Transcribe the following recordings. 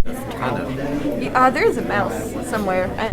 Kind of. There's a mouse somewhere.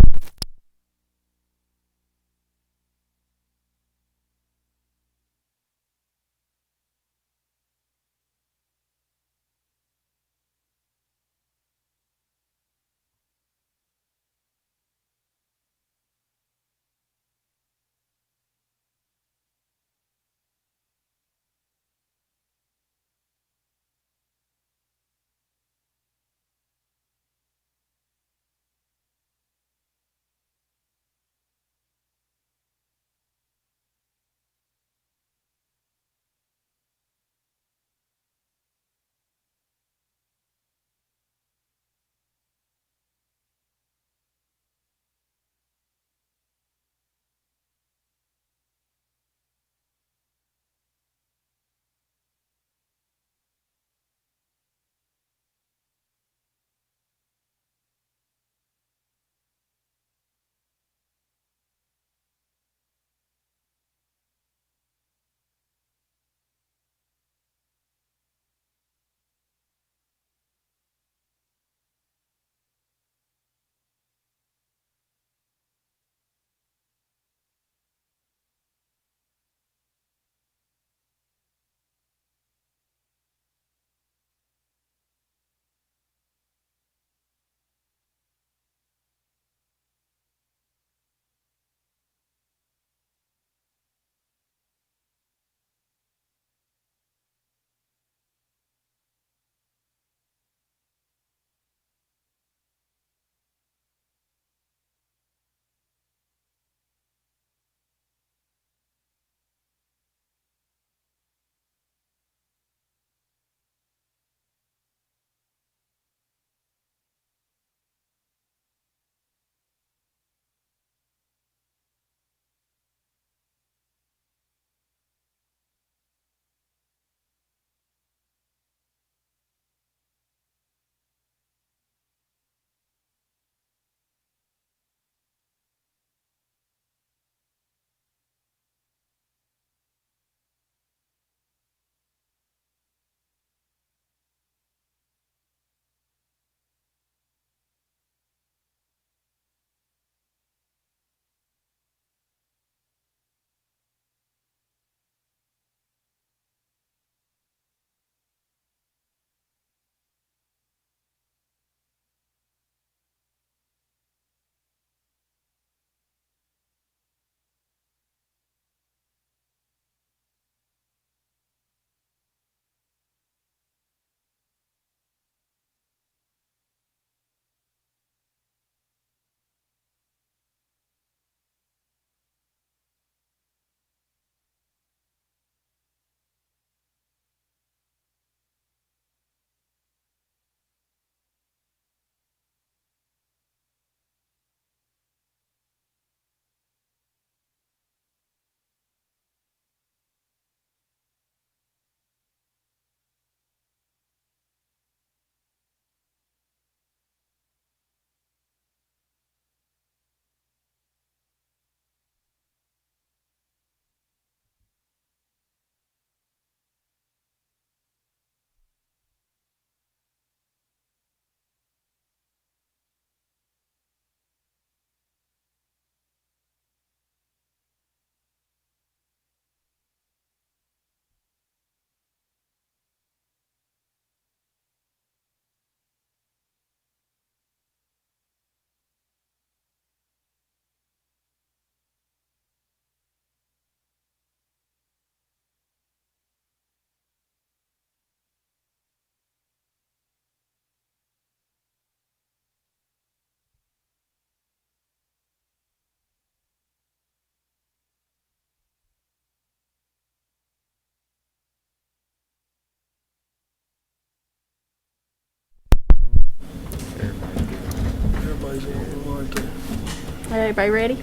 Everybody ready?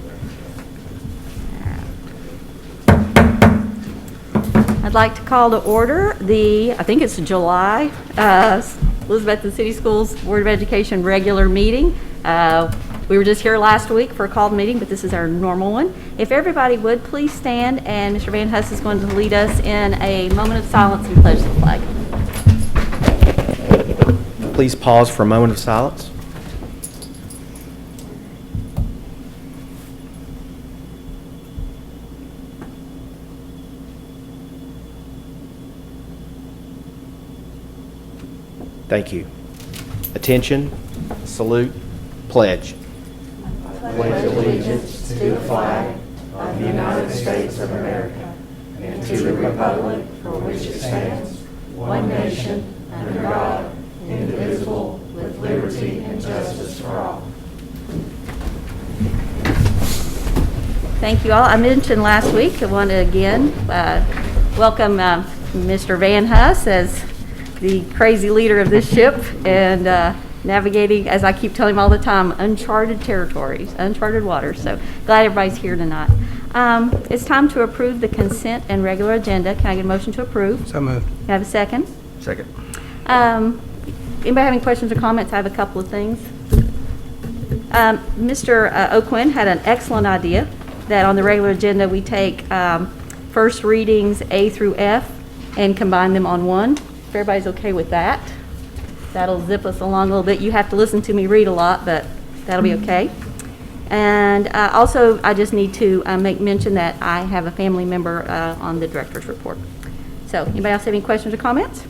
I'd like to call to order I think it's July, Elizabethton City Schools Board of Education regular meeting. We were just here last week for a called meeting, but this is our normal one. If everybody would please stand, and Mr. Van Huss is going to lead us in a moment of silence and pledge the flag. please pause for a moment of silence. Thank you. Attention, salute, pledge. Pledge allegiance to the flag of the United States of America and to the republic for which it stands, one nation, under God, indivisible, with liberty and justice for all. Thank you all. I mentioned last week, I want to again welcome Mr. Van Huss as the crazy leader of this ship and navigating, as I keep telling him all the time, uncharted territories, uncharted waters. So glad everybody's here tonight. It's time to approve the consent and regular agenda. Can I get a motion to approve? So moved. Can I have a second? Second. Anybody have any questions or comments? I have a couple of things. Mr. O'Quinn had an excellent idea that on the regular agenda we take first readings A through F and combine them on one. If everybody's okay with that, that'll zip us along a little bit. You have to listen to me read a lot, but that'll be okay. And also, I just need to make mention that I have a family member on the director's report. So, anybody else have any questions or comments?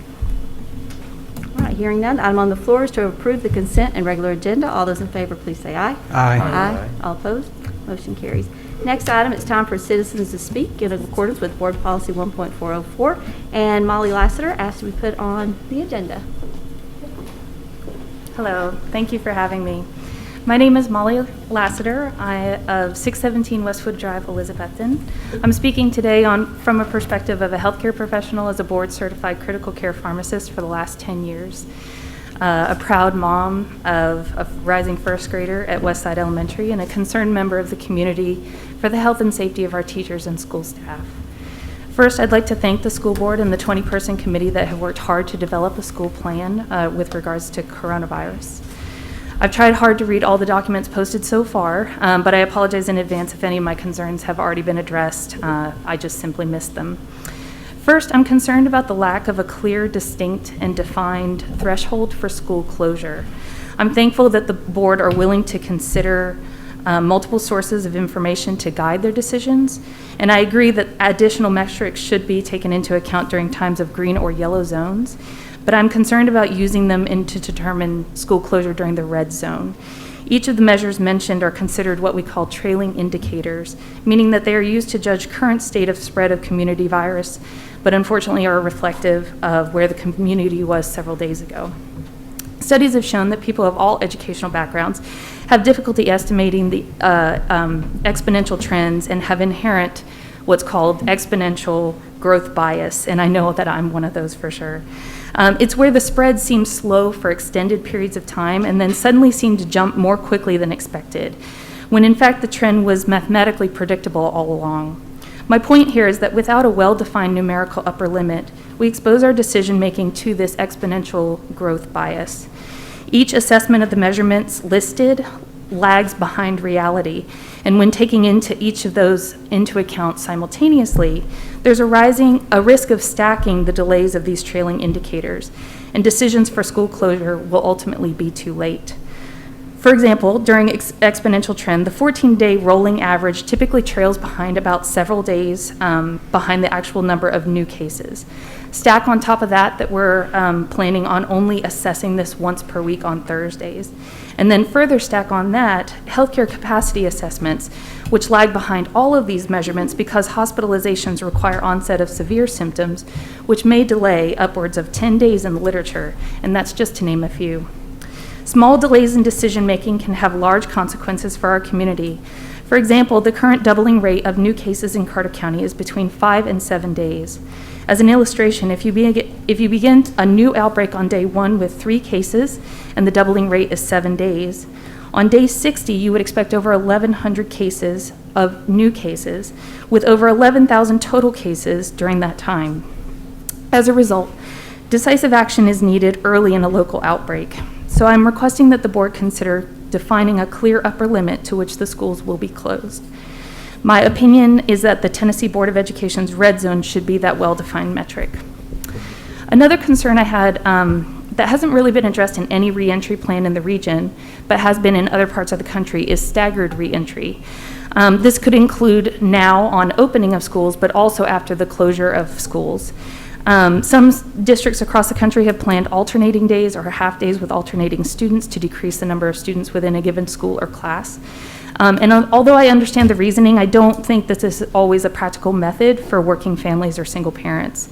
All right, hearing none, item on the floor is to approve the consent and regular agenda. All those in favor, please say aye. Aye. Aye. All opposed? Motion carries. Next item, it's time for citizens to speak in accordance with Board Policy 1.404, and Molly Lassiter asked to be put on the agenda. Hello, thank you for having me. My name is Molly Lassiter. I of 617 Westwood Drive, Elizabethton. I'm speaking today from a perspective of a healthcare professional as a board-certified critical care pharmacist for the last 10 years. A proud mom of a rising first grader at Westside Elementary and a concerned member of the community for the health and safety of our teachers and school staff. First, I'd like to thank the school board and the 20-person committee that have worked hard to develop a school plan with regards to coronavirus. I've tried hard to read all the documents posted so far, but I apologize in advance if any of my concerns have already been addressed. I just simply missed them. First, I'm concerned about the lack of a clear, distinct, and defined threshold for school closure. I'm thankful that the board are willing to consider multiple sources of information to guide their decisions, and I agree that additional metrics should be taken into account during times of green or yellow zones, but I'm concerned about using them to determine school closure during the red zone. Each of the measures mentioned are considered what we call trailing indicators, meaning that they are used to judge current state of spread of community virus, but unfortunately are reflective of where the community was several days ago. Studies have shown that people of all educational backgrounds have difficulty estimating the exponential trends and have inherent what's called exponential growth bias, and I know that I'm one of those for sure. It's where the spread seems slow for extended periods of time and then suddenly seem to jump more quickly than expected, when in fact the trend was mathematically predictable all along. My point here is that without a well-defined numerical upper limit, we expose our decision-making to this exponential growth bias. Each assessment of the measurements listed lags behind reality, and when taking each of those into account simultaneously, there's a risk of stacking the delays of these trailing indicators, and decisions for school closure will ultimately be too late. For example, during exponential trend, the 14-day rolling average typically trails behind about several days behind the actual number of new cases. Stack on top of that we're planning on only assessing this once per week on Thursdays. And then further stack on that healthcare capacity assessments, which lag behind all of these measurements because hospitalizations require onset of severe symptoms, which may delay upwards of 10 days in the literature, and that's just to name a few. Small delays in decision-making can have large consequences for our community. For example, the current doubling rate of new cases in Carter County is between 5 and 7 days. As an illustration, if you begin a new outbreak on day 1 with 3 cases and the doubling rate is 7 days, on day 60 you would expect over 1,100 cases of new cases, with over 11,000 total cases during that time. As a result, decisive action is needed early in a local outbreak. So I'm requesting that the board consider defining a clear upper limit to which the schools will be closed. My opinion is that the Tennessee Board of Education's red zone should be that well-defined metric. Another concern I had that hasn't really been addressed in any reentry plan in the region, but has been in other parts of the country, is staggered reentry. This could include now on opening of schools, but also after the closure of schools. Some districts across the country have planned alternating days or half days with alternating students to decrease the number of students within a given school or class. And although I understand the reasoning, I don't think that this is always a practical method for working families or single parents.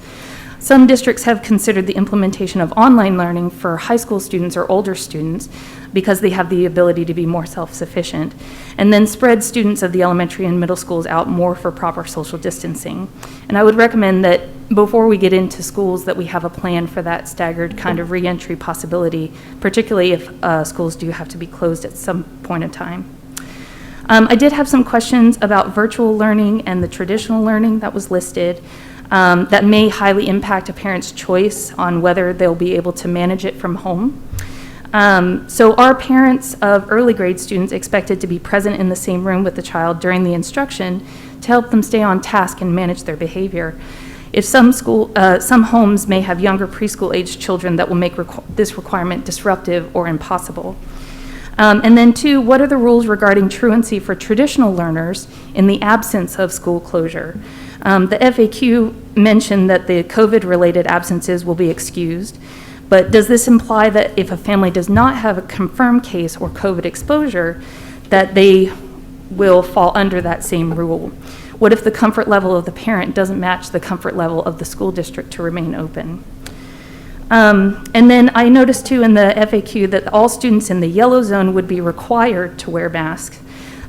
Some districts have considered the implementation of online learning for high school students or older students because they have the ability to be more self-sufficient, and then spread students of the elementary and middle schools out more for proper social distancing. And I would recommend that before we get into schools that we have a plan for that staggered kind of reentry possibility, particularly if schools do have to be closed at some point in time. I did have some questions about virtual learning and the traditional learning that was listed. That may highly impact a parent's choice on whether they'll be able to manage it from home. So are parents of early grade students expected to be present in the same room with the child during the instruction to help them stay on task and manage their behavior? If some homes may have younger preschool age children, that will make this requirement disruptive or impossible. And then 2, what are the rules regarding truancy for traditional learners in the absence of school closure? The FAQ mentioned that the COVID-related absences will be excused, but does this imply that if a family does not have a confirmed case or COVID exposure, that they will fall under that same rule? What if the comfort level of the parent doesn't match the comfort level of the school district to remain open? And then I noticed too in the FAQ that all students in the yellow zone would be required to wear masks.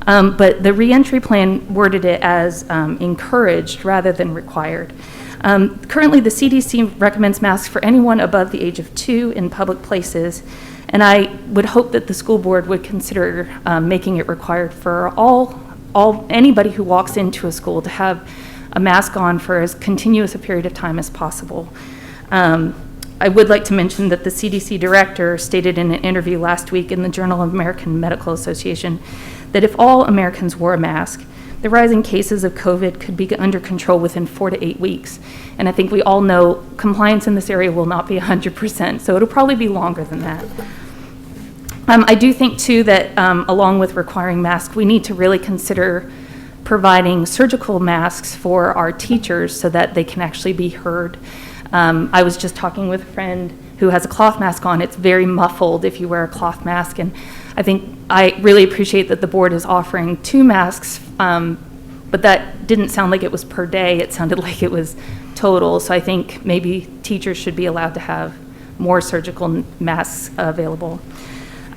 But the reentry plan worded it as encouraged rather than required. Currently, the CDC recommends masks for anyone above the age of 2 in public places, and I would hope that the school board would consider making it required for anybody who walks into a school to have a mask on for as continuous a period of time as possible. I would like to mention that the CDC director stated in an interview last week in the Journal of American Medical Association that if all Americans wore a mask, the rising cases of COVID could be under control within 4 to 8 weeks. And I think we all know compliance in this area will not be 100%, so it'll probably be longer than that. I do think too that along with requiring masks, we need to really consider providing surgical masks for our teachers so that they can actually be heard. I was just talking with a friend who has a cloth mask on. It's very muffled if you wear a cloth mask, and I really appreciate that the board is offering 2 masks, but that didn't sound like it was per day. It sounded like it was total, so I think maybe teachers should be allowed to have more surgical masks available.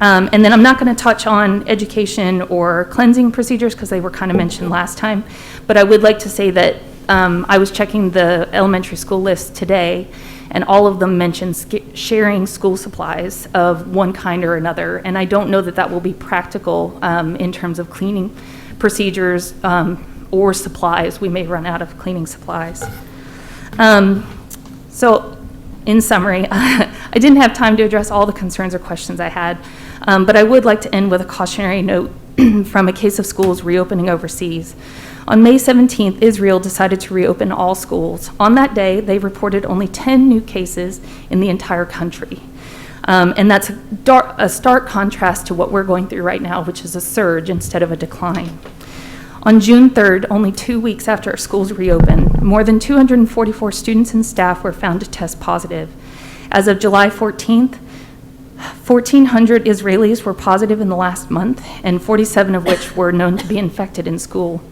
And then I'm not going to touch on education or cleansing procedures because they were kind of mentioned last time, but I would like to say that I was checking the elementary school list today, and all of them mention sharing school supplies of one kind or another, and I don't know that that will be practical in terms of cleaning procedures or supplies. We may run out of cleaning supplies. So in summary, I didn't have time to address all the concerns or questions I had, but I would like to end with a cautionary note from a case of schools reopening overseas. On May 17th, Israel decided to reopen all schools. On that day, they reported only 10 new cases in the entire country. And that's a stark contrast to what we're going through right now, which is a surge instead of a decline. On June 3rd, only 2 weeks after our schools reopened, more than 244 students and staff were found to test positive. As of July 14th, 1,400 Israelis were positive in the last month, and 47 of which were known to be infected in school.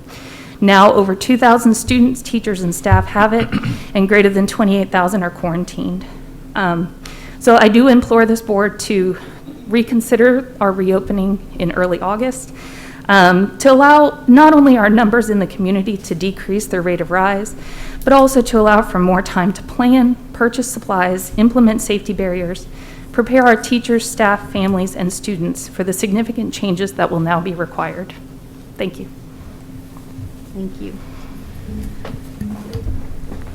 Now, over 2,000 students, teachers, and staff have it, and greater than 28,000 are quarantined. So I do implore this board to reconsider our reopening in early August, to allow not only our numbers in the community to decrease their rate of rise, but also to allow for more time to plan, purchase supplies, implement safety barriers, prepare our teachers, staff, families, and students for the significant changes that will now be required. Thank you. Thank you.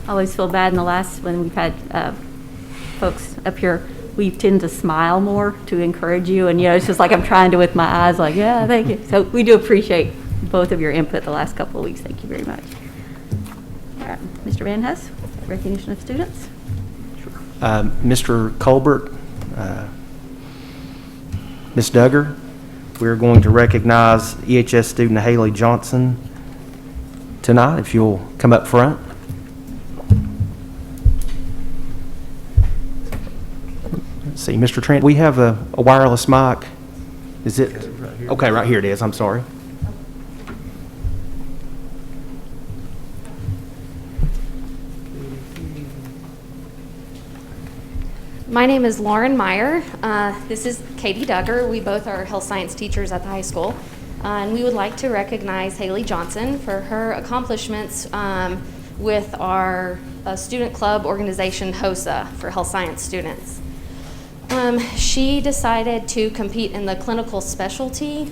I always feel bad when we've had folks up here, we tend to smile more to encourage you, and it's just like I'm trying to with my eyes, like, yeah, thank you. So we do appreciate both of your input the last couple of weeks. Thank you very much. All right, Mr. Van Hess, recognition of students. Mr. Colbert, Ms. Duggar. We're going to recognize EHS student Haley Johnson tonight, if you'll come up front. Let's see, Mr. Trent, we have a wireless mic. Is it? Okay, right here it is. I'm sorry. My name is Lauren Meyer. This is Katie Duggar. We both are health science teachers at the high school. And we would like to recognize Haley Johnson for her accomplishments with our student club organization, HOSA, for health science students. She decided to compete in the clinical specialty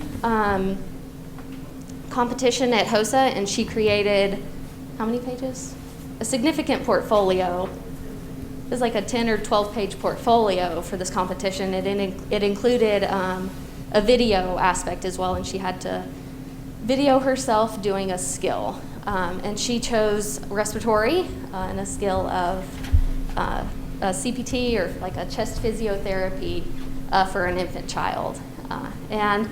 competition at HOSA, and she created, how many pages? A significant portfolio. It was like a 10 or 12 page portfolio for this competition. It included a video aspect as well, and she had to video herself doing a skill. And she chose respiratory and a skill of a CPT, or like a chest physiotherapy for an infant child. And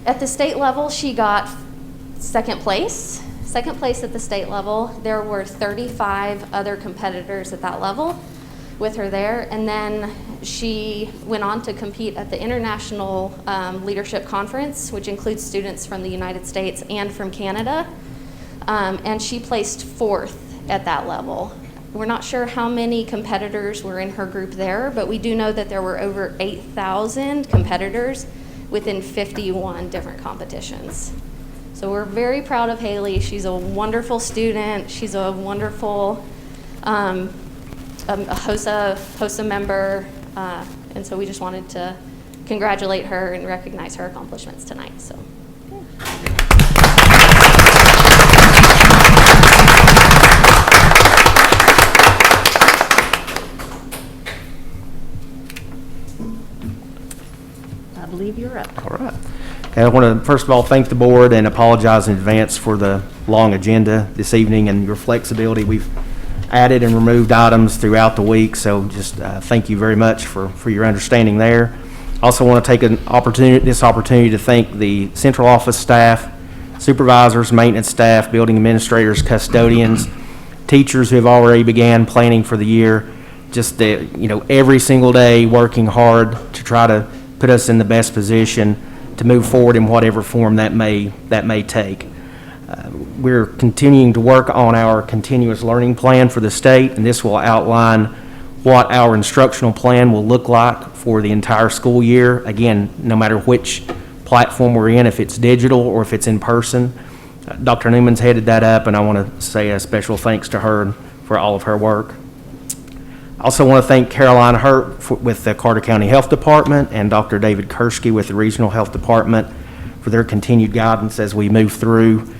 at the state level, she got second place. Second place at the state level. There were 35 other competitors at that level with her there. And then she went on to compete at the International Leadership Conference, which includes students from the United States and from Canada. And she placed 4th at that level. We're not sure how many competitors were in her group there, but we do know that there were over 8,000 competitors within 51 different competitions. So we're very proud of Haley. She's a wonderful student. She's a wonderful HOSA member. And so we just wanted to congratulate her and recognize her accomplishments tonight. So. I believe you're up. All right. Okay, I want to first of all thank the board and apologize in advance for the long agenda this evening and your flexibility. We've added and removed items throughout the week, so just thank you very much for your understanding there. Also want to take this opportunity to thank the central office staff, supervisors, maintenance staff, building administrators, custodians, teachers who have already began planning for the year. Just every single day working hard to try to put us in the best position to move forward in whatever form that may take. We're continuing to work on our continuous learning plan for the state, and this will outline what our instructional plan will look like for the entire school year. Again, no matter which platform we're in, if it's digital or if it's in person. Dr. Newman's headed that up, and I want to say a special thanks to her for all of her work. I also want to thank Caroline Hurt with the Carter County Health Department and Dr. David Kursky with the Regional Health Department for their continued guidance as we move through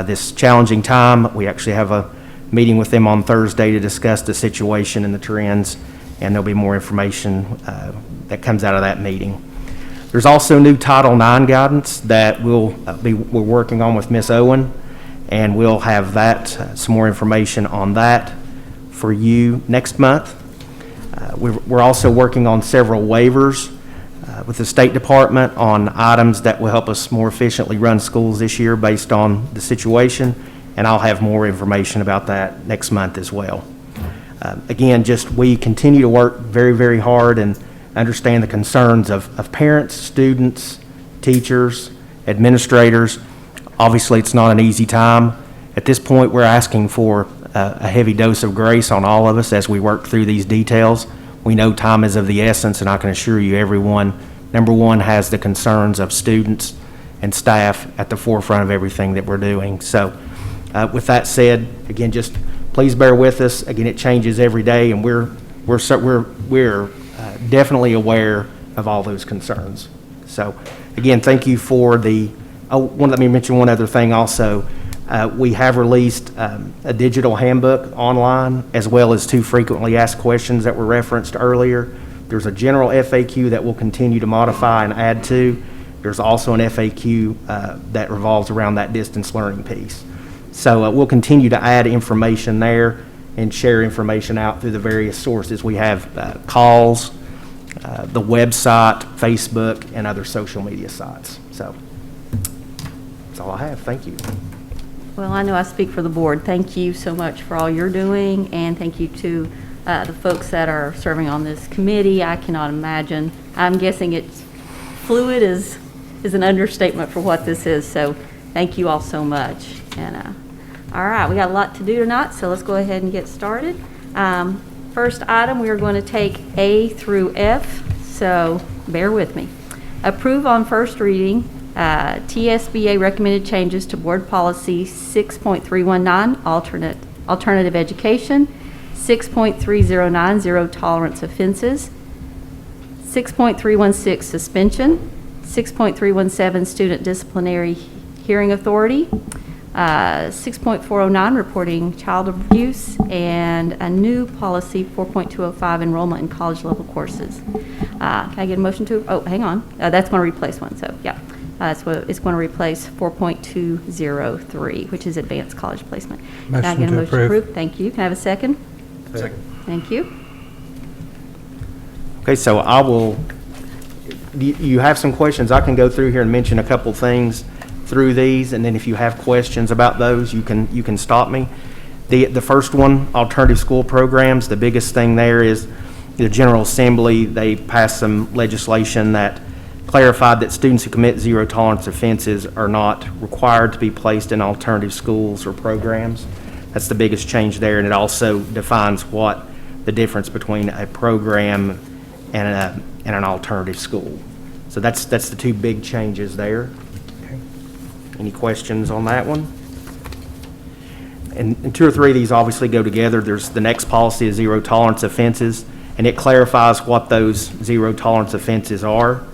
this challenging time. We actually have a meeting with them on Thursday to discuss the situation and the trends, and there'll be more information that comes out of that meeting. There's also new Title IX guidance that we're working on with Ms. Owen, and we'll have that, some more information on that for you next month. We're also working on several waivers with the State Department on items that will help us more efficiently run schools this year based on the situation, and I'll have more information about that next month as well. Again, we continue to work very, very hard and understand the concerns of parents, students, teachers, administrators. Obviously, it's not an easy time. At this point, we're asking for a heavy dose of grace on all of us as we work through these details. We know time is of the essence, and I can assure you everyone, number one, has the concerns of students and staff at the forefront of everything that we're doing. So with that said, again, just please bear with us. Again, it changes every day, and we're definitely aware of all those concerns. So again, thank you for let me mention one other thing also. We have released a digital handbook online, as well as 2 frequently asked questions that were referenced earlier. There's a general FAQ that we'll continue to modify and add to. There's also an FAQ that revolves around that distance learning piece. So we'll continue to add information there and share information out through the various sources. We have calls, the website, Facebook, and other social media sites. So that's all I have. Thank you. Well, I know I speak for the board. Thank you so much for all you're doing, and thank you to the folks that are serving on this committee. I cannot imagine. I'm guessing it's fluid is an understatement for what this is, so thank you all so much. And all right, we got a lot to do tonight, so let's go ahead and get started. First item, we are going to take A through F, so bear with me. Approve on first reading TSBA recommended changes to board policy 6.319, alternative education, 6.309, zero tolerance offenses, 6.316, suspension, 6.317, student disciplinary hearing authority, 6.409, reporting child abuse, and a new policy 4.205, enrollment in college level courses. Can I get a motion to, oh, hang on, that's going to replace one, so yeah. It's going to replace 4.203, which is advanced college placement. Can I get a motion to approve? Thank you. Can I have a second? Second. Thank you. Okay, so I will, you have some questions. I can go through here and mention a couple things through these, and then if you have questions about those, you can stop me. The first one, alternative school programs, the biggest thing there is the General Assembly, they passed some legislation that clarified that students who commit zero tolerance offenses are not required to be placed in alternative schools or programs. That's the biggest change there, and it also defines what the difference between a program and an alternative school. So that's the two big changes there. Okay. Any questions on that one? And two or three of these obviously go together. There's the next policy is zero tolerance offenses, and it clarifies what those zero tolerance offenses are.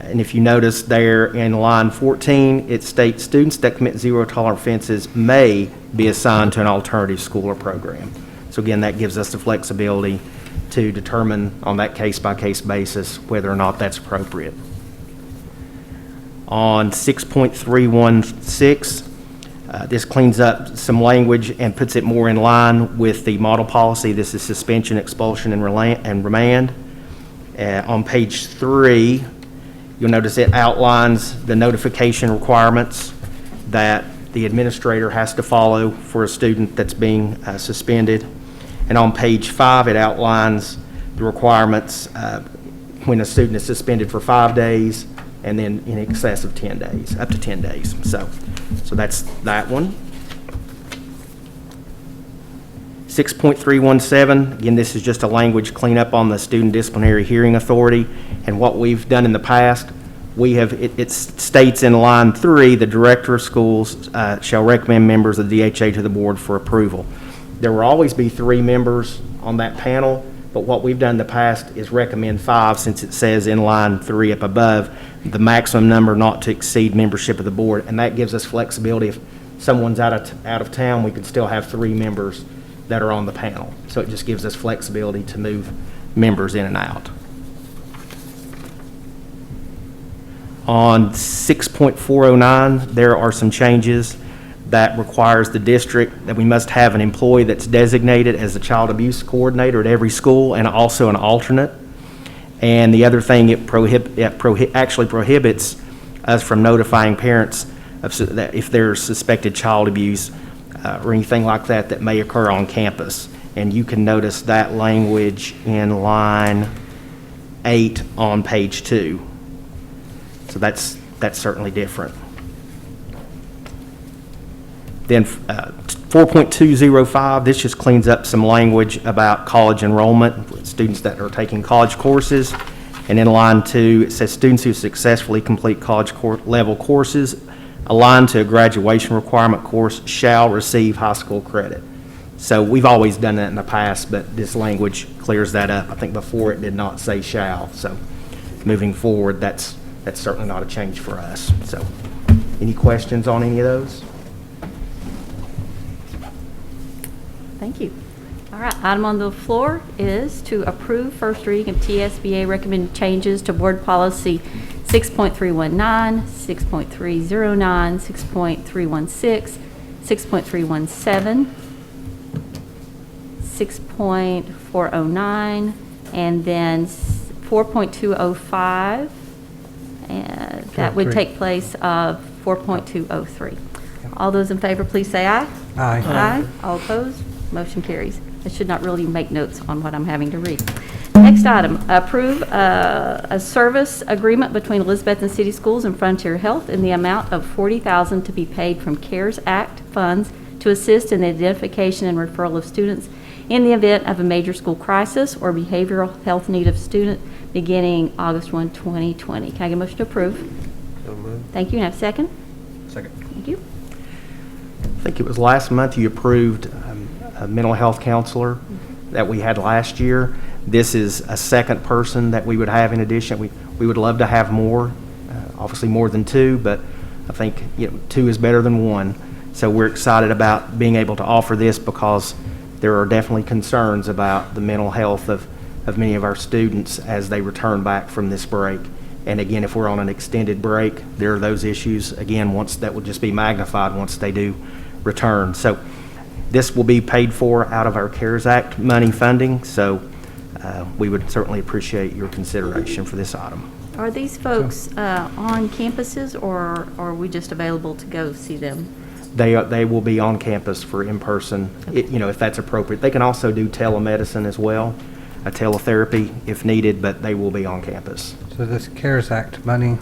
And if you notice there in line 14, it states students that commit zero tolerance offenses may be assigned to an alternative school or program. So again, that gives us the flexibility to determine on that case-by-case basis whether or not that's appropriate. On 6.316, this cleans up some language and puts it more in line with the model policy. This is suspension, expulsion, and remand. On page 3, you'll notice it outlines the notification requirements that the administrator has to follow for a student that's being suspended. And on page 5, it outlines the requirements when a student is suspended for 5 days and then in excess of 10 days, up to 10 days. So that's that one. 6.317, again, this is just a language cleanup on the student disciplinary hearing authority. And what we've done in the past, it states in line 3, the director of schools shall recommend members of the DHA to the board for approval. There will always be 3 members on that panel, but what we've done in the past is recommend 5, since it says in line 3 up above, the maximum number not to exceed membership of the board. And that gives us flexibility. If someone's out of town, we could still have 3 members that are on the panel. So it just gives us flexibility to move members in and out. On 6.409, there are some changes that requires the district that we must have an employee that's designated as a child abuse coordinator at every school and also an alternate. And the other thing, it actually prohibits us from notifying parents that if there's suspected child abuse or anything like that that may occur on campus. And you can notice that language in line 8 on page 2. So that's certainly different. Then 4.205, this just cleans up some language about college enrollment, students that are taking college courses. And in line 2, it says students who successfully complete college level courses aligned to a graduation requirement course shall receive high school credit. So we've always done that in the past, but this language clears that up. I think before it did not say shall. So moving forward, that's certainly not a change for us. So any questions on any of those? Thank you. All right, item on the floor is to approve first reading of TSBA recommended changes to board policy 6.319, 6.309, 6.316, 6.317, 6.409, and then 4.205, and that would 203. take place of 4.203. All those in favor, please say aye. Aye. Aye. All opposed? Motion carries. I should not really make notes on what I'm having to read. Next item, approve a service agreement between Elizabethton City Schools and Frontier Health in the amount of $40,000 to be paid from CARES Act funds to assist in the identification and referral of students in the event of a major school crisis or behavioral health need of student beginning August 1, 2020. Can I get a motion to approve? So moved. Thank you. And have a second? Second. Thank you. I think it was last month you approved a mental health counselor that we had last year. This is a second person that we would have in addition. We would love to have more, obviously more than two, but I think two is better than one. So we're excited about being able to offer this because there are definitely concerns about the mental health of many of our students as they return back from this break. And again, if we're on an extended break, there are those issues, again, once that will just be magnified once they do return. So this will be paid for out of our CARES Act money funding, so we would certainly appreciate your consideration for this item. Are these folks on campuses, or are we just available to go see them? They will be on campus for in-person, if that's appropriate. They can also do telemedicine as well, a teletherapy if needed, but they will be on campus. So this CARES Act money,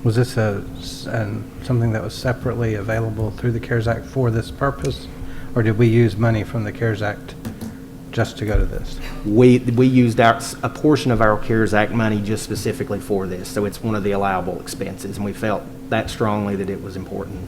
was this something that was separately available through the CARES Act for this purpose? Or did we use money from the CARES Act just to go to this? We used a portion of our CARES Act money just specifically for this, so it's one of the allowable expenses, and we felt that strongly that it was important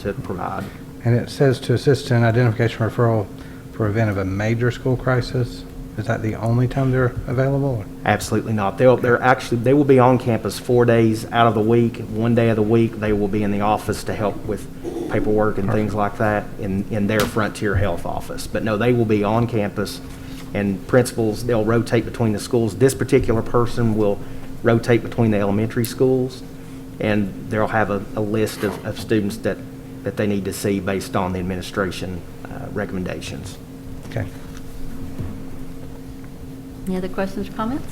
to provide. And it says to assist in identification referral for event of a major school crisis. Is that the only time they're available? Absolutely not. They will be on campus 4 days out of the week. 1 day of the week, they will be in the office to help with paperwork and things like that in their Frontier Health office. But no, they will be on campus, and principals, they'll rotate between the schools. This particular person will rotate between the elementary schools, and they'll have a list of students that they need to see based on the administration recommendations. Okay. Any other questions or comments?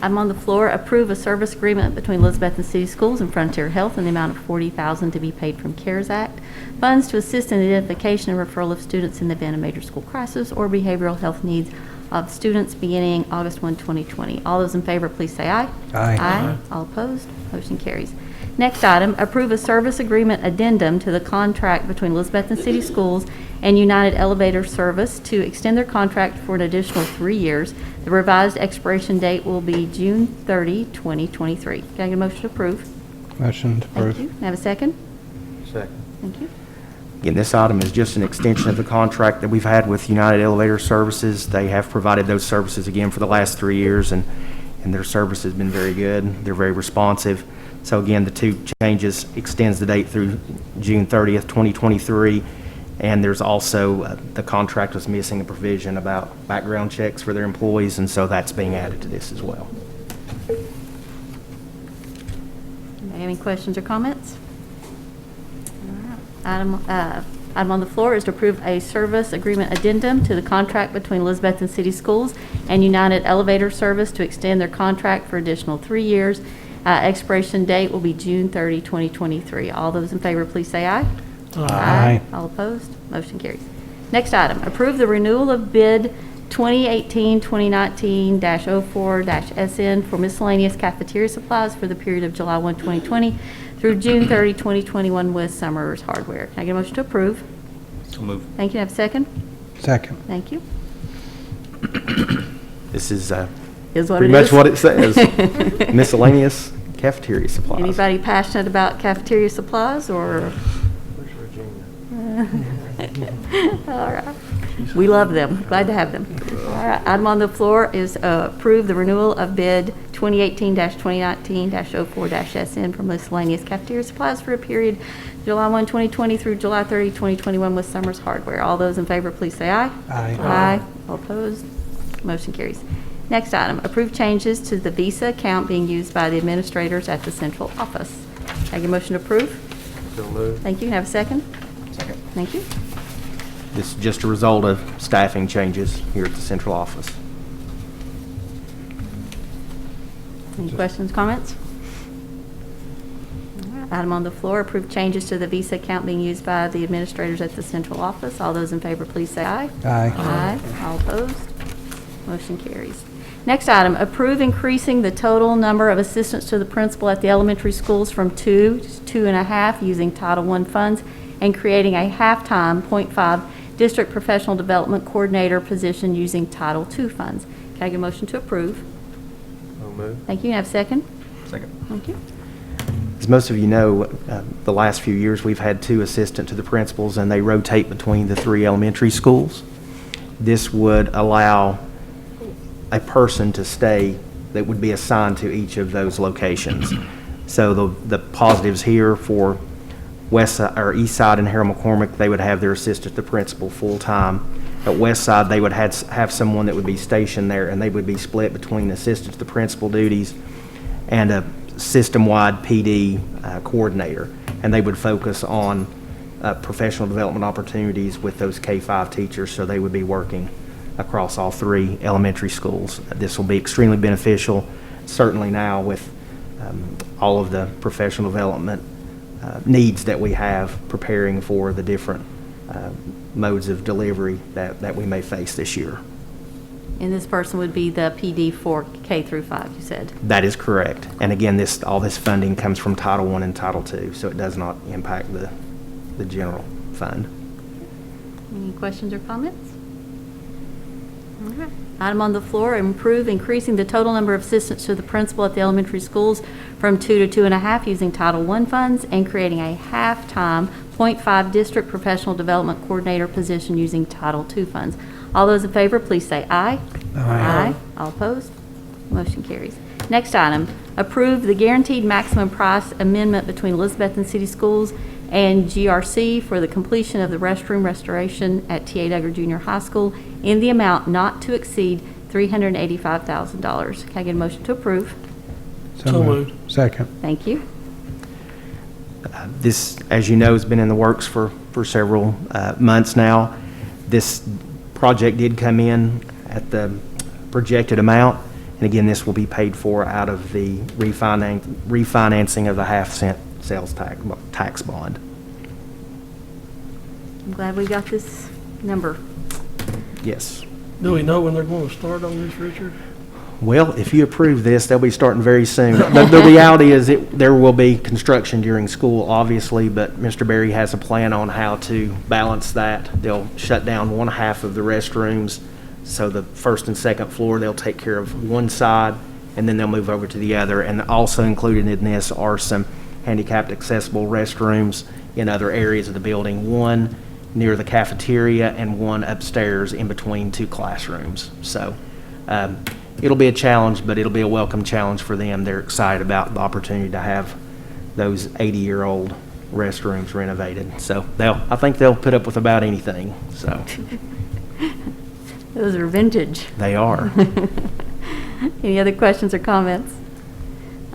Item on the floor, approve a service agreement between Elizabethton City Schools and Frontier Health in the amount of $40,000 to be paid from CARES Act funds to assist in the identification and referral of students in the event of major school crisis or behavioral health needs of students beginning August 1, 2020. All those in favor, please say aye. Aye. Aye. All opposed? Motion carries. Next item, approve a service agreement addendum to the contract between Elizabethton City Schools and United Elevator Service to extend their contract for an additional 3 years. The revised expiration date will be June 30, 2023. Can I get a motion to approve? Motion to approve. Thank you. Can I have a second? Second. Thank you. Again, this item is just an extension of the contract that we've had with United Elevator Services. They have provided those services again for the last 3 years, and their service has been very good. They're very responsive. So again, the two changes extends the date through June 30th, 2023. And there's also, the contract was missing a provision about background checks for their employees, and so that's being added to this as well. Any questions or comments? All right. Item on the floor is to approve a service agreement addendum to the contract between Elizabethton City Schools and United Elevator Service to extend their contract for additional 3 years. Expiration date will be June 30, 2023. All those in favor, please say aye. Aye. All opposed? Motion carries. Next item, approve the renewal of bid 2018-2019-04-SN for miscellaneous cafeteria supplies for the period of July 1, 2020 through June 30, 2021 with Summers Hardware. Can I get a motion to approve? So moved. Thank you. Have a second? Second. Thank you. This is Is what pretty it much is. what it says. Miscellaneous cafeteria supplies. Anybody passionate about cafeteria supplies or? Where's Virginia? All right. We love them. Glad to have them. All right. Item on the floor is approve the renewal of bid 2018-2019-04-SN for miscellaneous cafeteria supplies for a period July 1, 2020 through July 30, 2021 with Summers Hardware. All those in favor, please say aye. Aye. Aye. All opposed? Motion carries. Next item, approve changes to the Visa account being used by the administrators at the central office. Can I get a motion to approve? So moved. Thank you. Can I have a second? Second. Thank you. This is just a result of staffing changes here at the central office. Any questions, comments? All right, item on the floor, approve changes to the Visa account being used by the administrators at the central office. All those in favor, please say aye. Aye. Aye. All opposed? Motion carries. Next item, approve increasing the total number of assistants to the principal at the elementary schools from 2 to 2.5 using Title I funds and creating a half-time, .5 district professional development coordinator position using Title II funds. Can I get a motion to approve? So moved. Thank you. Can I have a second? Second. Thank you. As most of you know, the last few years, we've had 2 assistant to the principals, and they rotate between the 3 elementary schools. This would allow a person to stay that would be assigned to each of those locations. So the positives here for West Side, or East Side and Harold McCormick, they would have their assistant to principal full-time. At West Side, they would have someone that would be stationed there, and they would be split between assistant to the principal duties and a system-wide PD coordinator. And they would focus on professional development opportunities with those K-5 teachers, so they would be working across all 3 elementary schools. This will be extremely beneficial, certainly now with all of the professional development needs that we have preparing for the different modes of delivery that we may face this year. And this person would be the PD for K through 5, you said? That is correct. And again, all this funding comes from Title I and Title II, so it does not impact the general fund. Any questions or comments? All right. Item on the floor, improve increasing the total number of assistants to the principal at the elementary schools from 2 to 2.5 using Title I funds and creating a half-time, .5 district professional development coordinator position using Title II funds. All those in favor, please say aye. Aye. All opposed? Motion carries. Next item, approve the guaranteed maximum price amendment between Elizabethton City Schools and GRC for the completion of the restroom restoration at T.A. Duggar Junior High School in the amount not to exceed $385,000. Can I get a motion to approve? So moved. Second. Thank you. This, as you know, has been in the works for several months now. This project did come in at the projected amount, and again, this will be paid for out of the refinancing of the half-cent sales tax bond. I'm glad we got this number. Yes. Do we know when they're going to start on this, Richard? Well, if you approve this, they'll be starting very soon. The reality is there will be construction during school, obviously, but Mr. Berry has a plan on how to balance that. They'll shut down one half of the restrooms, so the first and second floor, they'll take care of one side, and then they'll move over to the other. And also included in this are some handicapped accessible restrooms in other areas of the building, one near the cafeteria and one upstairs in between 2 classrooms. So it'll be a challenge, but it'll be a welcome challenge for them. They're excited about the opportunity to have those 80-year-old restrooms renovated. So I think they'll put up with about anything. So Those are vintage. they are. Any other questions or comments?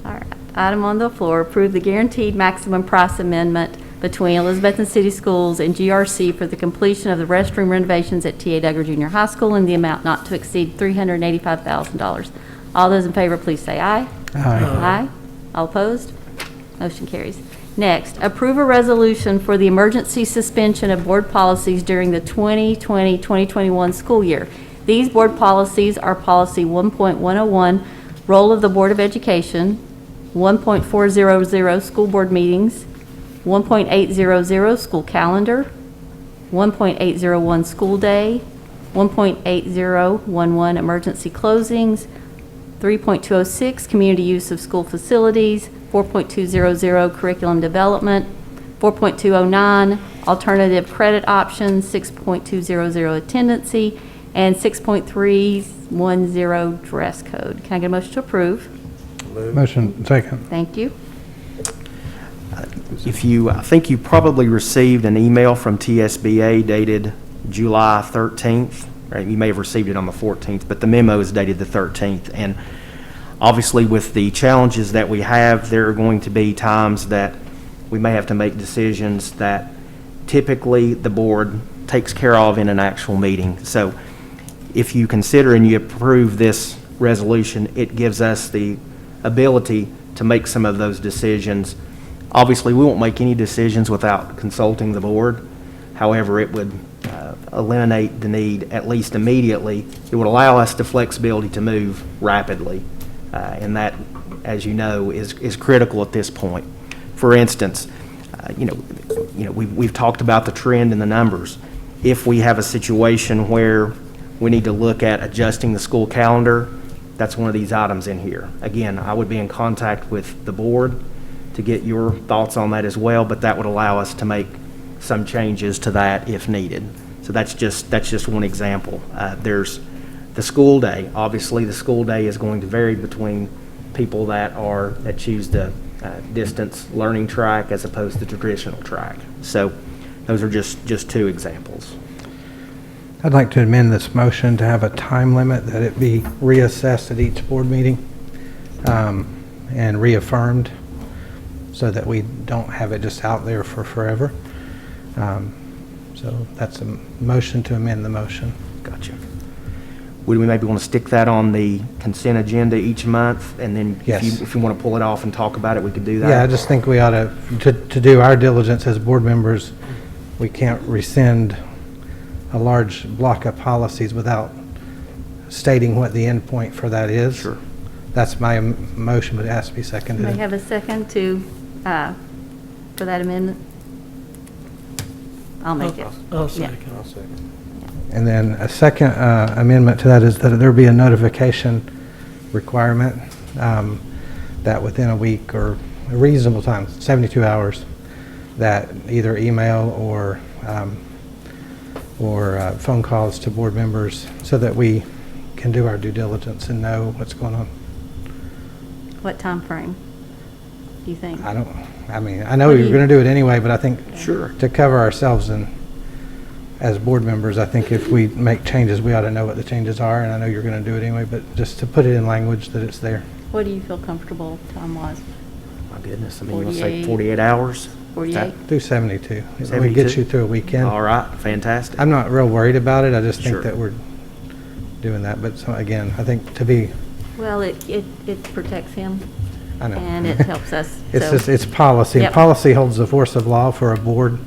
All right. Item on the floor, approve the guaranteed maximum price amendment between Elizabethton City Schools and GRC for the completion of the restroom renovations at T.A. Duggar Junior High School in the amount not to exceed $385,000. All those in favor, please say aye. Aye. Aye. All opposed? Motion carries. Next, approve a resolution for the emergency suspension of board policies during the 2020-2021 school year. These board policies are policy 1.101, role of the Board of Education, 1.400, school board meetings, 1.800, school calendar, 1.801, school day, 1.8011, emergency closings, 3.206, community use of school facilities, 4.200, curriculum development, 4.209, alternative credit options, 6.200, attendancy, and 6.310, dress code. Can I get a motion to approve? Motion. Second. Thank you. I think you probably received an email from TSBA dated July 13th. Right? You may have received it on the 14th, but the memo is dated the 13th. And obviously with the challenges that we have, there are going to be times that we may have to make decisions that typically the board takes care of in an actual meeting. So if you consider and you approve this resolution, it gives us the ability to make some of those decisions. Obviously, we won't make any decisions without consulting the board. However, it would eliminate the need, at least immediately. It would allow us the flexibility to move rapidly, and that, as you know, is critical at this point. For instance, we've talked about the trend in the numbers. If we have a situation where we need to look at adjusting the school calendar, that's one of these items in here. Again, I would be in contact with the board to get your thoughts on that as well, but that would allow us to make some changes to that if needed. So that's just one example. There's the school day. Obviously, the school day is going to vary between people that choose the distance learning track as opposed to the traditional track. So those are just two examples. I'd like to amend this motion to have a time limit, that it be reassessed at each board meeting and reaffirmed, so that we don't have it just out there for forever. So that's a motion to amend the motion. Gotcha. Would we maybe want to stick that on the consent agenda each month, and then Yes. if you want to pull it off and talk about it, we could do that? Yeah, I just think we ought to do our diligence as board members. We can't rescind a large block of policies without stating what the end point for that is. Sure. That's my motion, but it has to be May I seconded. have a second for that amendment? I'll make it. I'll Yeah. second. And then a second amendment to that is that there be a notification requirement that within a week or a reasonable time, 72 hours, that either email or phone calls to board members, so that we can do our due diligence and know what's going on. What time frame do you think? I know What do you're you- going to do it anyway, but I think Sure. to cover ourselves and as board members, I think if we make changes, we ought to know what the changes are, and I know you're going to do it anyway, but just to put it in language that it's there. What do you feel comfortable time-wise? My goodness, I mean, you want to say 48. 48 hours? 48? Do 72. It 72? gets you through a weekend. All right, fantastic. I'm not real worried about it. I just think Sure. that we're doing that. But so again, I think to be, Well, it protects him, I know. and it helps us. It's so- just, it's policy. And Yep. policy holds the force of law for a board.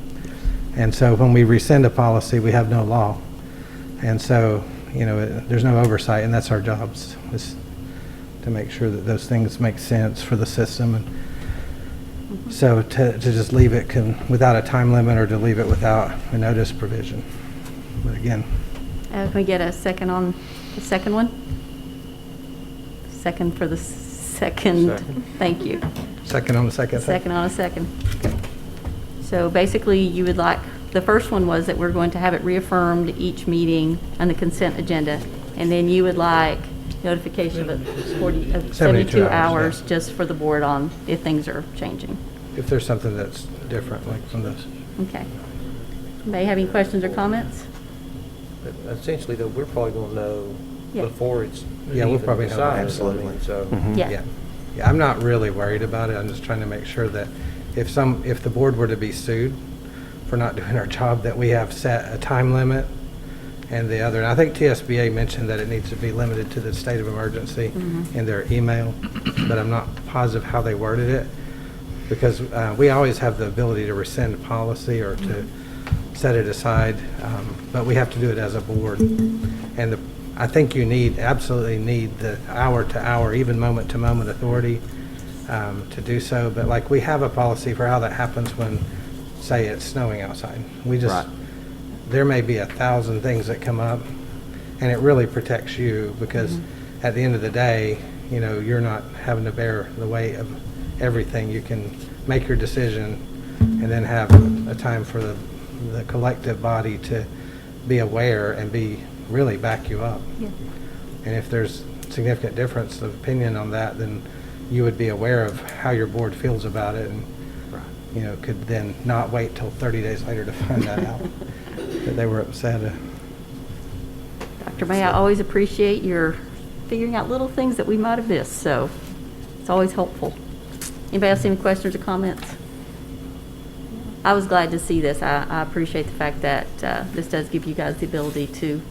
And so when we rescind a policy, we have no law. And so, there's no oversight, and that's our jobs, is to make sure that those things make sense for the system. And so to just leave it without a time limit, or to leave it without a notice provision. But again, Can we get a second on the second one? Second for the second. Second. Thank you. second on the second thing. Second on a second. So basically, you would like, the first one was that we're going to have it reaffirmed each meeting on the consent agenda, and then you would like notification of 72 hours yeah. just for the board on if things are changing. If there's something that's different, like from this. Okay. Anybody have any questions or comments? Essentially, though, we're probably going to know Yeah. before it's Yeah, we'll even probably know. decided, I Absolutely. mean, so. Yeah. Yeah, I'm not really worried about it. I'm just trying to make sure that if the board were to be sued for not doing our job, that we have set a time limit and the other. And I think TSBA mentioned that it needs to be limited to the state of emergency in their email, but I'm not positive how they worded it, because we always have the ability to rescind policy or to set it aside, but we have to do it as a board. And I think you absolutely need the hour-to-hour, even moment-to-moment authority to do so. But like, we have a policy for how that happens when, say, it's snowing outside. Right. There may be 1,000 things that come up, and it really protects you, because at the end of the day, you're not having to bear the weight of everything. You can make your decision and then have a time for the collective body to be aware and really back you up. Yeah. And if there's significant difference of opinion on that, then you would be aware of how your board feels about it, and could then not wait till 30 days later to find that out, that they were upset. Dr. May, I always appreciate your figuring out little things that we might have missed, so it's always helpful. Anybody else have any questions or comments? I was glad to see this. I appreciate the fact that this does give you guys the ability to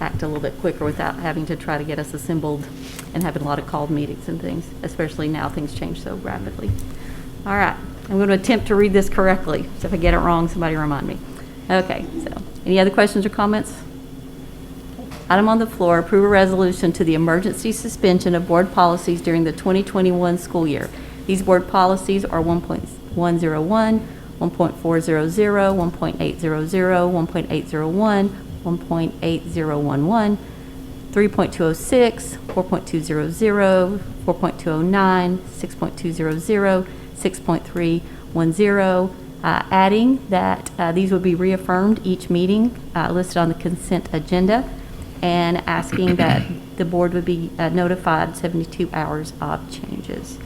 act a little bit quicker without having to try to get us assembled and having a lot of called meetings and things, especially now things change so rapidly. All right, I'm going to attempt to read this correctly, so if I get it wrong, somebody remind me. Okay, so any other questions or comments? Item on the floor, approve a resolution to the emergency suspension of board policies during the 2021 school year. These board policies are 1.101, 1.400, 1.800, 1.801, 1.8011, 3.206, 4.200, 4.209, 6.200, 6.310, adding that these would be reaffirmed each meeting listed on the consent agenda, and asking that the board would be notified 72 hours of changes.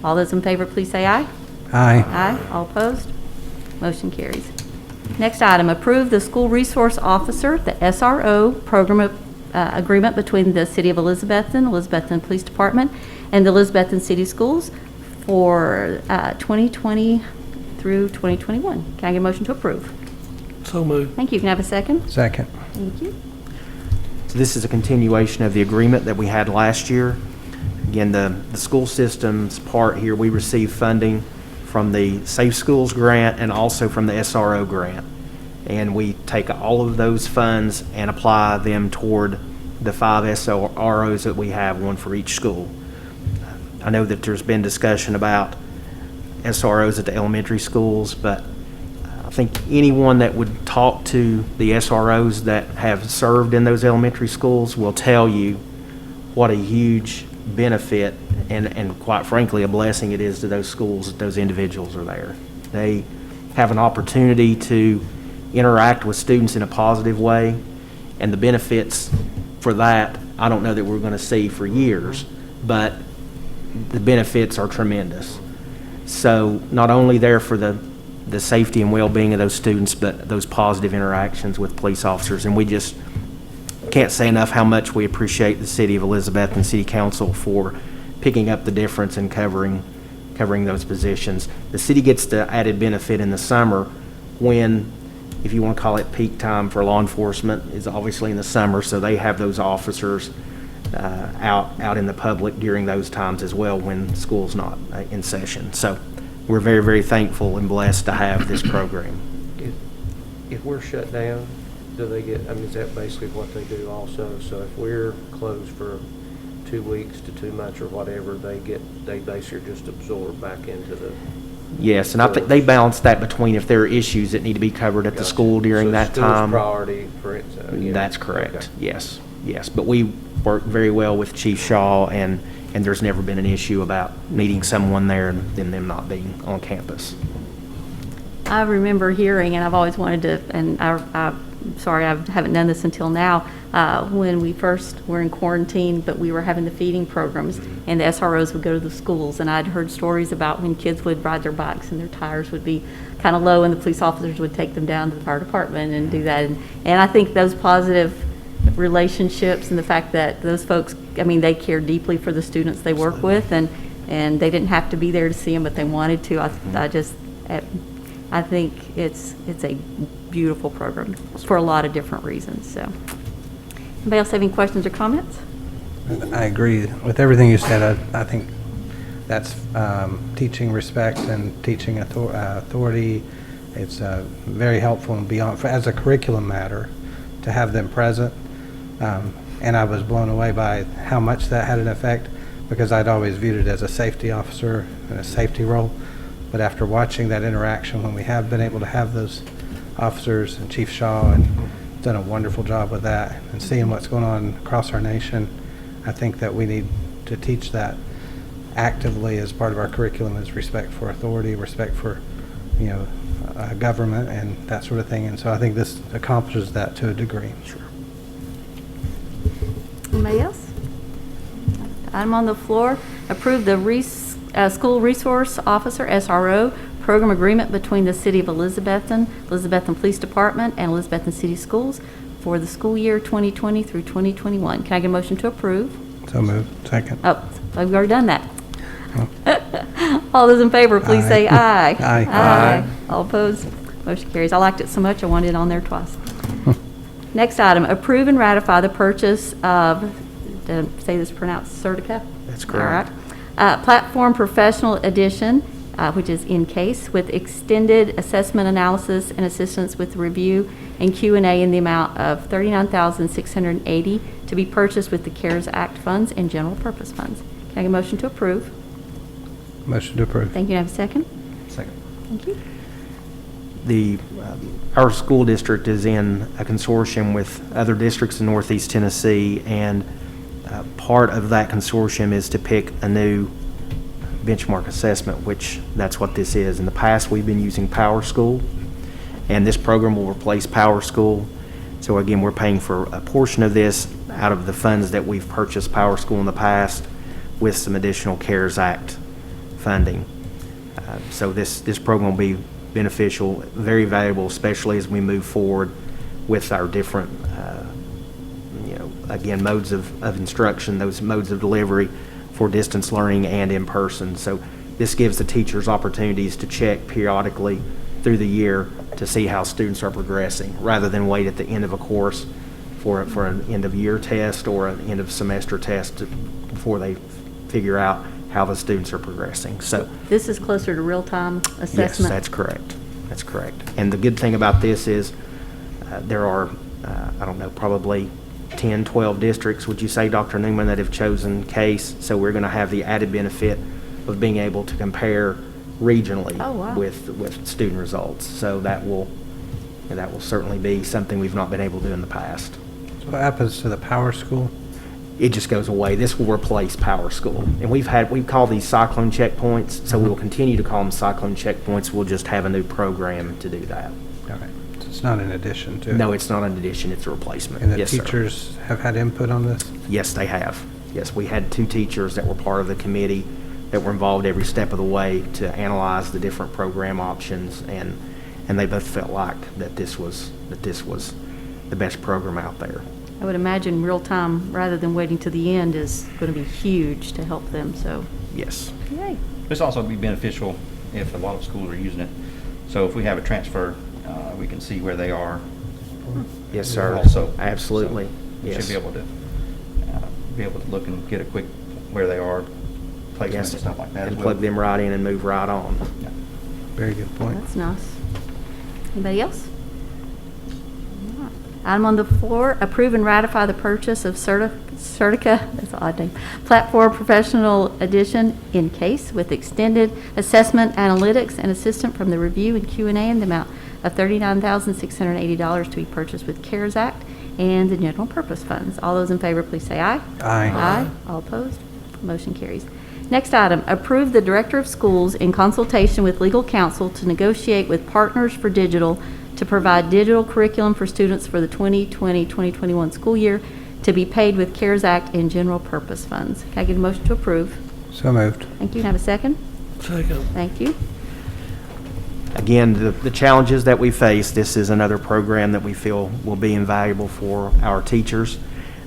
All those in favor, please say aye. Aye. Aye. All opposed? Motion carries. Next item, approve the school resource officer, the SRO program agreement between the City of Elizabethton, Elizabethton Police Department, and the Elizabethton City Schools for 2020 through 2021. Can I get a motion to approve? So moved. Thank you. Can I have a second? Second. Thank you. So this is a continuation of the agreement that we had last year. Again, the school system's part here, we receive funding from the Safe Schools grant and also from the SRO grant. And we take all of those funds and apply them toward the 5 SROs that we have, one for each school. I know that there's been discussion about SROs at the elementary schools, but I think anyone that would talk to the SROs that have served in those elementary schools will tell you what a huge benefit and quite frankly a blessing it is to those schools that those individuals are there. They have an opportunity to interact with students in a positive way, and the benefits for that I don't know that we're going to see for years, but the benefits are tremendous. So not only there for the safety and well-being of those students, but those positive interactions with police officers. And we just can't say enough how much we appreciate the City of Elizabethton City Council for picking up the difference and covering those positions. The city gets the added benefit in the summer when, if you want to call it peak time for law enforcement, is obviously in the summer, so they have those officers out in the public during those times as well when school's not in session. So we're very, very thankful and blessed to have this program. If we're shut down, do they get, I mean, is that basically what they do also? So if we're closed for 2 weeks to 2 months or whatever, they basically just absorb back into the... Yes, and I think they balance that between if there are issues that need to be covered at the school during that time. So school's priority for it. That's correct. Okay. Yes. But we work very well with Chief Shaw, and there's never been an issue about needing someone there and them not being on campus. I remember hearing, and I've always wanted to, and I'm sorry I haven't done this until now, when we first were in quarantine, but we were having the feeding programs, and the SROs would go to the schools, and I'd heard stories about when kids would ride their bikes and their tires would be kind of low, and the police officers would take them down to the fire department and do that. And I think those positive relationships and the fact that those folks, I mean, they care deeply for the students they work with, and they didn't have to be there to see them, but they wanted to. I think it's a beautiful program for a lot of different reasons. So, anybody else have any questions or comments? I agree with everything you said. I think that's teaching respect and teaching authority. It's very helpful and beyond, as a curriculum matter, to have them present. And I was blown away by how much that had an effect, because I'd always viewed it as a safety officer and a safety role. But after watching that interaction, when we have been able to have those officers, and Chief Shaw and done a wonderful job with that, and seeing what's going on across our nation, I think that we need to teach that actively as part of our curriculum, is respect for authority, respect for, government and that sort of thing. And so I think this accomplishes that to a degree. Sure. Anybody else? Item on the floor, approve the School Resource Officer, SRO, program agreement between the City of Elizabethton, Elizabethton Police Department, and Elizabethton City Schools for the school year 2020 through 2021. Can I get a motion to approve? So moved. Second. Oh, we've already done that. All those in favor, please say aye. Aye. Aye. All opposed? Motion carries. I liked it so much, I wanted it on there twice. Next item, approve and ratify the purchase of, did I say this pronounced Certica? That's correct. All right. Platform Professional Edition, which is in case, with extended assessment analysis and assistance with review and Q&A in the amount of $39,680 to be purchased with the CARES Act funds and general purpose funds. Can I get a motion to approve? Motion to approve. Thank you. Have a second? Second. Thank you. Our school district is in a consortium with other districts in Northeast Tennessee, and part of that consortium is to pick a new benchmark assessment, which that's what this is. In the past, we've been using Power School, and this program will replace Power School. So again, we're paying for a portion of this out of the funds that we've purchased Power School in the past with some additional CARES Act funding. So this program will be beneficial, very valuable, especially as we move forward with our different, again, modes of instruction, those modes of delivery for distance learning and in person. So this gives the teachers opportunities to check periodically through the year to see how students are progressing, rather than wait at the end of a course for an end of year test or an end of semester test before they figure out how the students are progressing. So This is closer to real-time assessment? yes, that's correct. That's correct. And the good thing about this is there are, I don't know, probably 10, 12 districts, would you say, Dr. Newman, that have chosen CASE? So we're going to have the added benefit of being able to compare regionally Oh, wow. with student results. So that will certainly be something we've not been able to do in the past. So what happens to the Power School? It just goes away. This will replace Power School. And we call these cyclone checkpoints, so we will continue to call them cyclone checkpoints. We'll just have a new program to do that. Okay. So it's not in addition to it? No, it's not an addition, it's a replacement. And the Yes, sir. teachers have had input on this? Yes, they have. Yes, we had 2 teachers that were part of the committee that were involved every step of the way to analyze the different program options, and they both felt like that this was the best program out there. I would imagine real-time, rather than waiting to the end, is going to be huge to help them, so, Yes. yay. This also be beneficial if a lot of schools are using it. So if we have a transfer, we can see where they are. Yes, sir. Also. Absolutely. So we Yes. should be able to look and get a quick where they are, placement Yes, and stuff like that. and as plug well. them right in and move right on. Yeah. Very good point. That's nice. Anybody else? Item on the floor, approve and ratify the purchase of Certica, that's an odd name, Platform Professional Edition in case with extended assessment analytics and assistant from the review and Q&A in the amount of $39,680 to be purchased with CARES Act and the general purpose funds. All those in favor, please say aye. Aye. Aye. All opposed? Motion carries. Next item, approve the Director of Schools in consultation with legal counsel to negotiate with Partners for Digital to provide digital curriculum for students for the 2020-2021 school year to be paid with CARES Act and general purpose funds. Can I get a motion to approve? So moved. Thank you. Can I have a second? Second. Thank you. Again, the challenges that we face, this is another program that we feel will be invaluable for our teachers.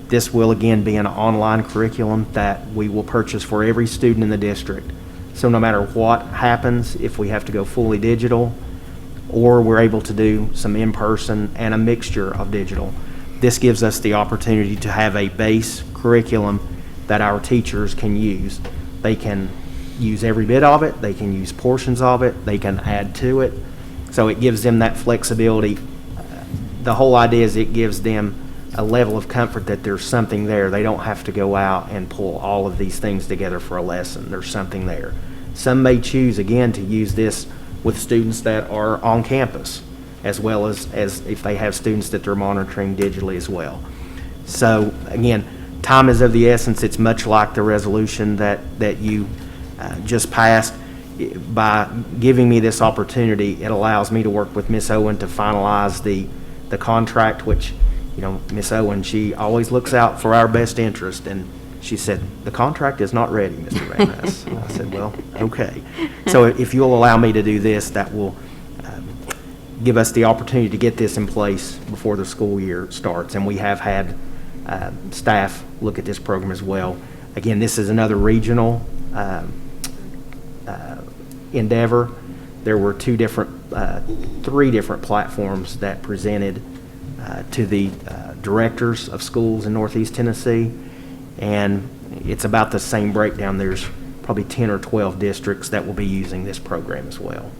This will again be an online curriculum that we will purchase for every student in the district. So no matter what happens, if we have to go fully digital, or we're able to do some in-person and a mixture of digital, this gives us the opportunity to have a base curriculum that our teachers can use. They can use every bit of it, they can use portions of it, they can add to it. So it gives them that flexibility. The whole idea is it gives them a level of comfort that there's something there. They don't have to go out and pull all of these things together for a lesson. There's something there. Some may choose, again, to use this with students that are on campus, as well as if they have students that they're monitoring digitally as well. So again, time is of the essence. It's much like the resolution that you just passed. By giving me this opportunity, it allows me to work with Ms. Owen to finalize the contract, which, Ms. Owen, she always looks out for our best interest, and she said, the contract is not ready, Mr. Van Ness. I said, well, okay. So if you'll allow me to do this, that will give us the opportunity to get this in place before the school year starts. And we have had staff look at this program as well. Again, this is another regional endeavor. There were three different platforms that presented to the directors of schools in Northeast Tennessee, and it's about the same breakdown. There's probably 10 or 12 districts that will be using this program as well.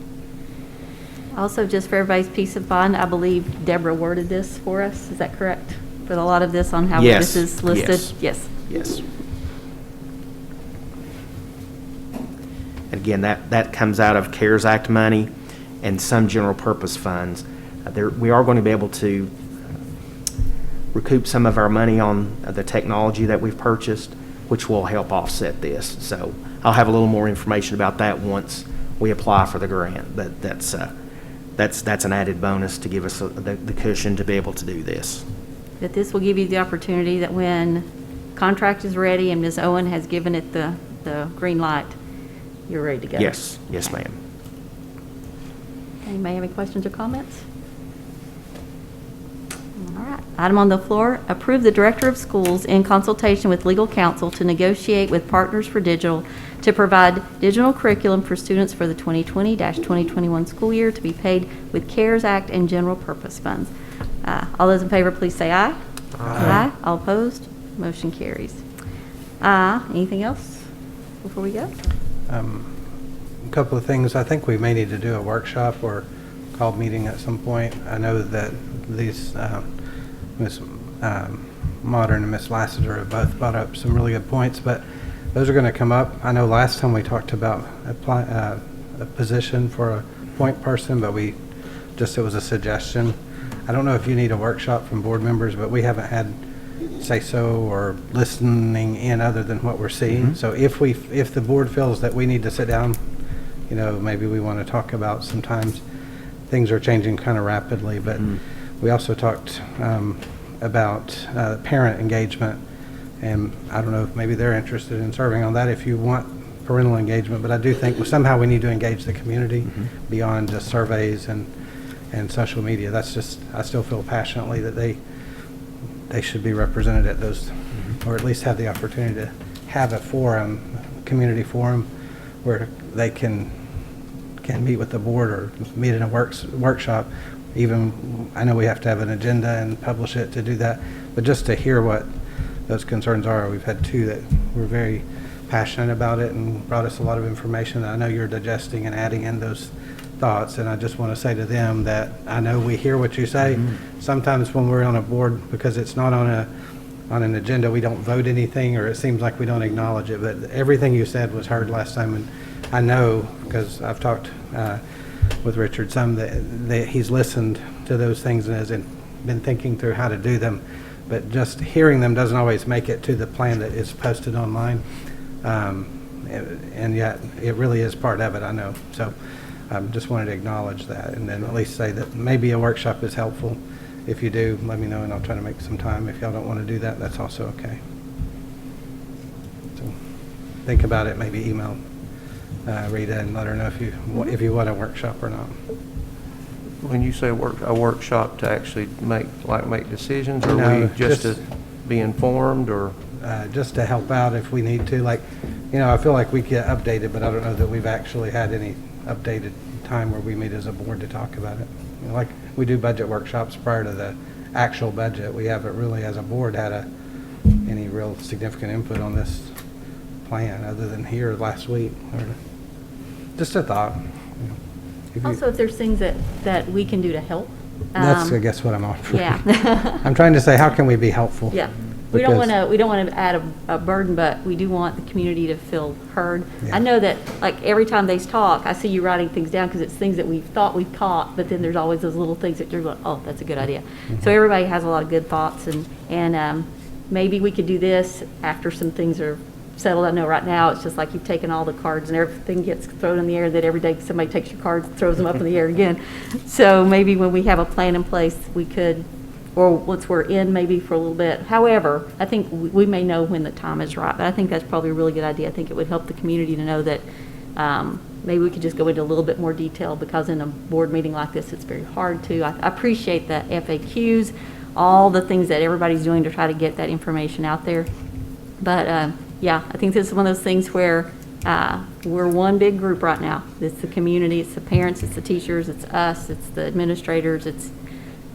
Also, just for everybody's peace of mind, I believe Deborah worded this for us. Is that correct? With a lot of this on how Yes, this is listed? yes. Yes. And again, that comes out of CARES Act money and some general purpose funds. We are going to be able to recoup some of our money on the technology that we've purchased, which will help offset this. So I'll have a little more information about that once we apply for the grant. But that's an added bonus to give us the cushion to be able to do this. That this will give you the opportunity that when contract is ready and Ms. Owen has given it the green light, you're ready to go. Yes, yes, ma'am. Anybody have any questions or comments? All right. Item on the floor, approve the Director of Schools in consultation with legal counsel to negotiate with Partners for Digital to provide digital curriculum for students for the 2020-2021 school year to be paid with CARES Act and general purpose funds. All those in favor, please say aye. Aye. All opposed? Motion carries. Anything else before we go? A couple of things. I think we may need to do a workshop or called meeting at some point. I know that these Ms. Modern and Ms. Lassiter have both brought up some really good points, but those are going to come up. I know last time we talked about a position for a point person, but it was a suggestion. I don't know if you need a workshop from board members, but we haven't had say-so or listening in other than what we're seeing. Mm-hmm. So if the board feels that we need to sit down, maybe we want to talk about, sometimes things are changing kind of rapidly, but we also talked about parent engagement, and I don't know if maybe they're interested in serving on that if you want parental engagement, but I do think somehow we need to engage the community beyond just surveys and social media. That's just, I still feel passionately that they should be represented at those, or at least have the opportunity to have a forum, community forum, where they can meet with the board or meet in a workshop. Even, I know we have to have an agenda and publish it to do that, but just to hear what those concerns are. We've had two that were very passionate about it and brought us a lot of information. I know you're digesting and adding in those thoughts, and I just want to say to them that I know we hear what you say. Sometimes when we're on a board, because it's not on an agenda, we don't vote anything, or it seems like we don't acknowledge it, but everything you said was heard last time, and I know, because I've talked with Richard some, that he's listened to those things and has been thinking through how to do them, but just hearing them doesn't always make it to the plan that is posted online, and yet it really is part of it, I know. So just wanted to acknowledge that, and then at least say that maybe a workshop is helpful. If you do, let me know, and I'll try to make some time. If y'all don't want to do that, that's also okay. So think about it, maybe email Rita and let her know if you want a workshop or not. When you say a workshop to actually make decisions, or No, we just just- to be informed, or? Just to help out if we need to. Like, I feel like we get updated, but I don't know that we've actually had any updated time where we meet as a board to talk about it. Like we do budget workshops prior to the actual budget. We haven't really, as a board, had any real significant input on this plan other than here last week. Or just a thought. Also, if there's things that we can do to help. That's, I guess, what I'm offering. Yeah. I'm trying to say, how can we be helpful? Yeah. We don't Because- want to add a burden, but we do want the community to feel heard. Yeah. I know that, like, every time they talk, I see you writing things down because it's things that we thought we caught, but then there's always those little things that you're going, oh, that's a good idea. So everybody has a lot of good thoughts, and maybe we could do this after some things are settled. I know right now it's just like you've taken all the cards and everything gets thrown in the air, that every day somebody takes your cards and throws them up in the air again. So maybe when we have a plan in place, we could, or once we're in maybe for a little bit. However, I think we may know when the time is right, but I think that's probably a really good idea. I think it would help the community to know that maybe we could just go into a little bit more detail, because in a board meeting like this, it's very hard to. I appreciate the FAQs, all the things that everybody's doing to try to get that information out there. But yeah, I think this is one of those things where we're one big group right now. It's the community, it's the parents, it's the teachers, it's us, it's the administrators, it's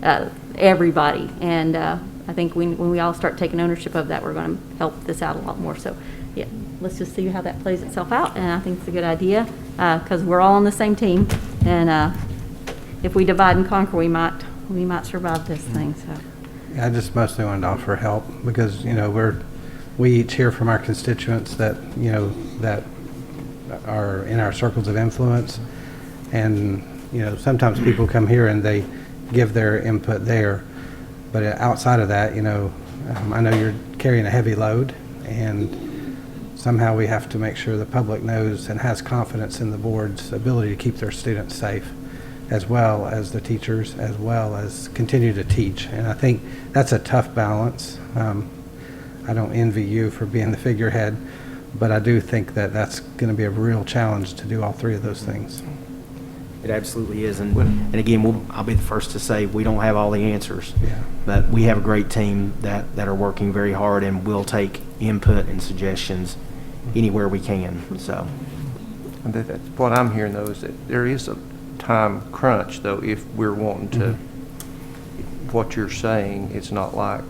everybody. And I think when we all start taking ownership of that, we're going to help this out a lot more. So, yeah, let's just see how that plays itself out. And I think it's a good idea because we're all on the same team. And if we divide and conquer, we might survive this thing. So. I just mostly wanted to offer help because, we each hear from our constituents that, that are in our circles of influence. And, sometimes people come here and they give their input there. But outside of that, I know you're carrying a heavy load, and somehow we have to make sure the public knows and has confidence in the board's ability to keep their students safe, as well as the teachers, as well as continue to teach. And I think that's a tough balance. I don't envy you for being the figurehead, but I do think that that's going to be a real challenge to do all three of those things. It absolutely is. And again, I'll be the first to say we don't have all the answers, Yeah. but we have a great team that are working very hard and will take input and suggestions anywhere we can. So, And that's what I'm hearing, though, is that there is a time crunch, though, if we're wanting to, what you're saying, it's not like,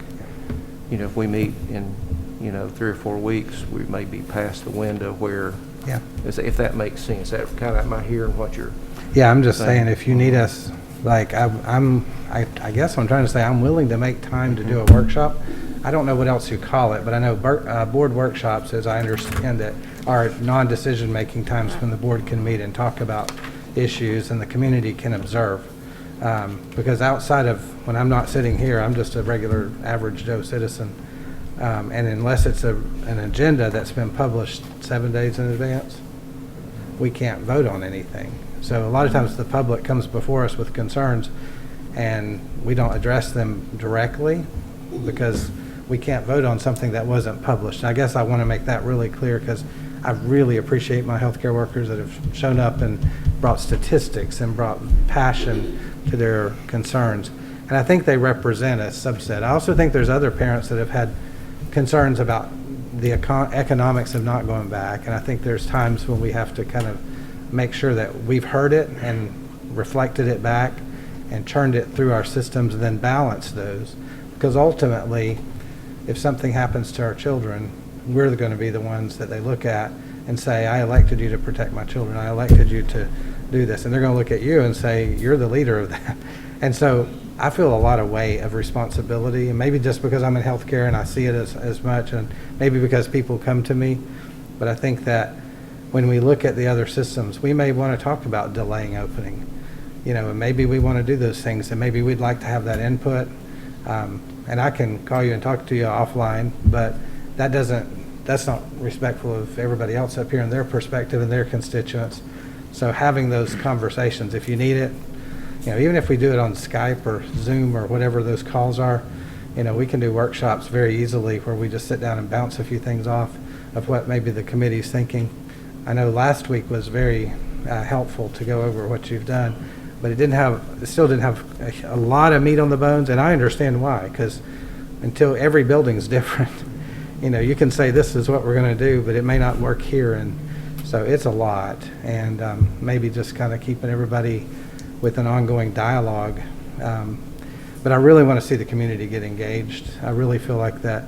if we meet in, 3 or 4 weeks, we may be past the window where, Yeah. if that makes sense. That kind of, am I hearing what you're? Yeah, I'm just saying, if you need us, like, I guess I'm trying to say I'm willing to make time to do a workshop. I don't know what else you call it, but I know board workshops, as I understand it, are non-decision-making times when the board can meet and talk about issues and the community can observe. Because outside of, when I'm not sitting here, I'm just a regular average Joe citizen. And unless it's an agenda that's been published 7 days in advance, we can't vote on anything. So a lot of times the public comes before us with concerns and we don't address them directly because we can't vote on something that wasn't published. And I guess I want to make that really clear because I really appreciate my healthcare workers that have shown up and brought statistics and brought passion to their concerns. And I think they represent a subset. I also think there's other parents that have had concerns about the economics of not going back. And I think there's times when we have to kind of make sure that we've heard it and reflected it back and churned it through our systems and then balanced those. Because ultimately, if something happens to our children, we're going to be the ones that they look at and say, I elected you to protect my children. I elected you to do this. And they're going to look at you and say, you're the leader of that. And so I feel a lot of weight of responsibility, and maybe just because I'm in healthcare and I see it as much, and maybe because people come to me. But I think that when we look at the other systems, we may want to talk about delaying opening, and maybe we want to do those things, and maybe we'd like to have that input. And I can call you and talk to you offline, but that's not respectful of everybody else up here and their perspective and their constituents. So having those conversations, if you need it, even if we do it on Skype or Zoom or whatever those calls are, we can do workshops very easily where we just sit down and bounce a few things off of what maybe the committee's thinking. I know last week was very helpful to go over what you've done, but it still didn't have a lot of meat on the bones, and I understand why, because until every building's different, you can say this is what we're going to do, but it may not work here, and so it's a lot, and maybe just kind of keeping everybody with an ongoing dialogue. But I really want to see the community get engaged. I really feel like that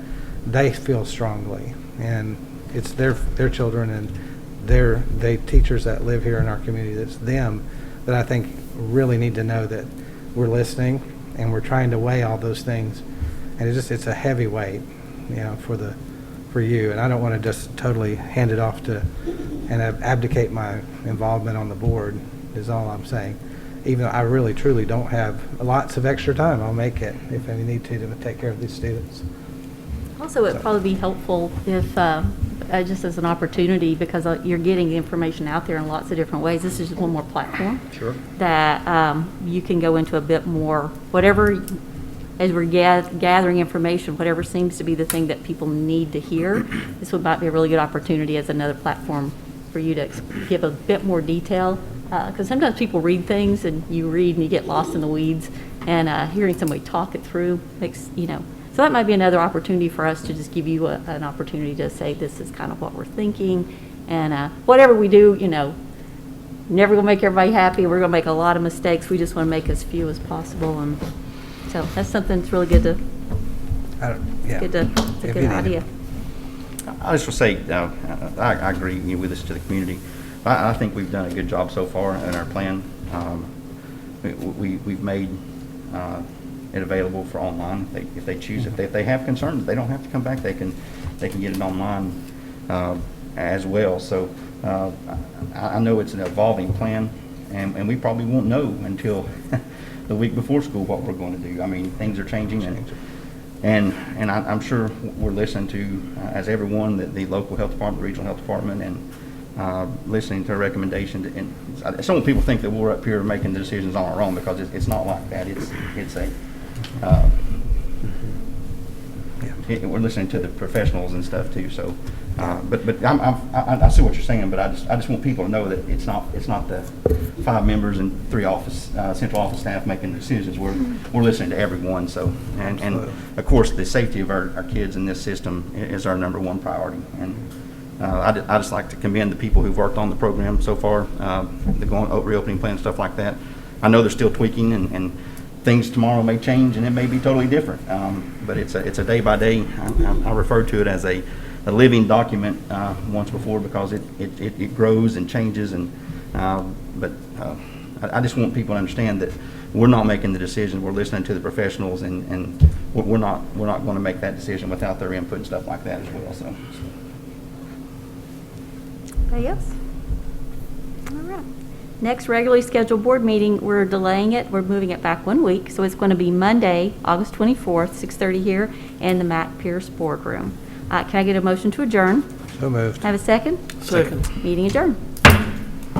they feel strongly, and it's their children and they teachers that live here in our community, that's them, that I think really need to know that we're listening and we're trying to weigh all those things. And it's a heavy weight, for you. And I don't want to just totally hand it off to and abdicate my involvement on the board is all I'm saying. Even though I really truly don't have lots of extra time, I'll make it if I need to take care of these students. Also, it'd probably be helpful if, just as an opportunity, because you're getting the information out there in lots of different ways. This is just one more platform. Sure. That you can go into a bit more, whatever, as we're gathering information, whatever seems to be the thing that people need to hear, this might be a really good opportunity as another platform for you to give a bit more detail. Because sometimes people read things and you read and you get lost in the weeds, and hearing somebody talk it through makes, so that might be another opportunity for us to just give you an opportunity to say this is kind of what we're thinking, and whatever we do, never gonna make everybody happy. We're gonna make a lot of mistakes. We just want to make as few as possible, and So that's something that's really good to, Yeah. it's a If good you need it. idea. I just will say, I agree with this to the community. I think we've done a good job so far in our plan. We've made it available for online if they choose. If they have concerns, they don't have to come back. They can get it online as well. So I know it's an evolving plan, and we probably won't know until the week before school what we're going to do. I mean, things are changing, and I'm sure we're listening to, as everyone, the local health department, the regional health department, and listening to a recommendation. And some people think that we're up here making the decisions on our own, because it's not like that. We're listening to the professionals and stuff too. So, but I see what you're saying. But I just want people to know that it's not the 5 members and 3 central office staff making the decisions. We're listening to everyone. So, and of course, the safety of our kids in this system is our #1 priority. And I just like to commend the people who've worked on the program so far, the reopening plan, stuff like that. I know they're still tweaking, and things tomorrow may change, and it may be totally different. But it's a day by day. I refer to it as a living document once before, because it grows and changes. And but I just want people to understand that we're not making the decision. We're listening to the professionals, and we're not going to make that decision without their input and stuff like that as well. So. Anybody else? All right. Next regularly scheduled board meeting, we're delaying it. We're moving it back 1 week. So it's going to be Monday, August 24th, 6:30 here in the Matt Pierce Boardroom. Can I get a motion to adjourn? So moved. Have a second? Second. Meeting adjourned.